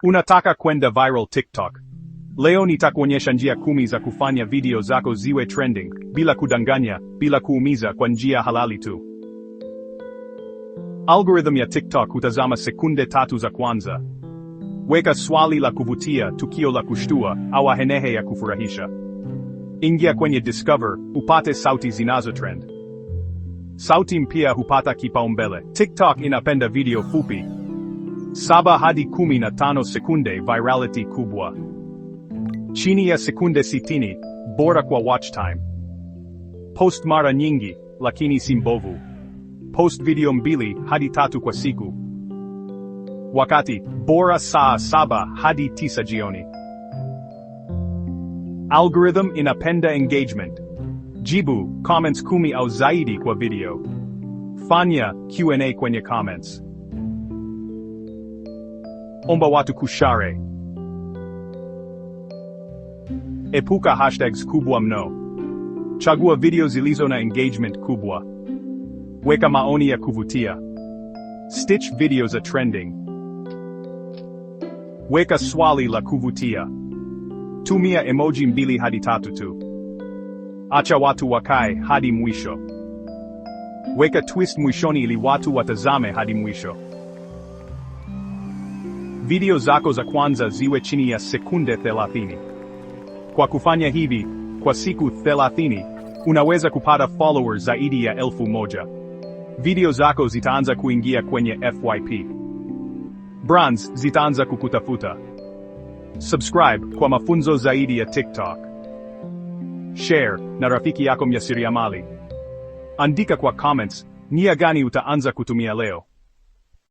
Unataka kwenda viral TikTok? Leo nitakuonyesha njia 10 za kufanya video zako ziwe trending, bila kudanganya, bila kuumiza, kwa njia halali tu. Algorithm ya TikTok hutazama sekunde 3 za kwanza. Weka swali la kuvutia, tukio la kushtua, au henehe ya kufurahisha. Ingia kwenye Discover, upate sauti zinazotrend. Sauti mpya hupata kipaumbele. TikTok inapenda video fupi. 7 hadi 15 sekunde, virality kubwa. Chini ya sekunde 60, bora kwa watch time. Post mara nyingi, lakini si mbovu. Post video 2 hadi 3 kwa siku. Wakati bora saa 7 hadi 9 jioni. Algorithm inapenda engagement. Jibu comments 10 au zaidi kwa video. Fanya Q&A kwenye comments. Omba watu kushare. Epuka hashtags kubwa mno. Chagua video zilizo na engagement kubwa. Weka maoni ya kuvutia. Stitch video za trending. Weka swali la kuvutia. Tumia emoji 2 hadi 3 tu. Acha watu wakae hadi mwisho. Weka twist mwishoni ili watu watazame hadi mwisho. Video zako za kwanza ziwe chini ya sekunde 30. Kwa kufanya hivi, kwa siku 30, unaweza kupata followers zaidi ya 1000. Video zako zitaanza kuingia kwenye FYP. Brands zitaanza kukutafuta. Subscribe kwa mafunzo zaidi ya TikTok. Share na rafiki yako mjasiriamali. Andika kwa comments, nia gani utaanza kutumia leo.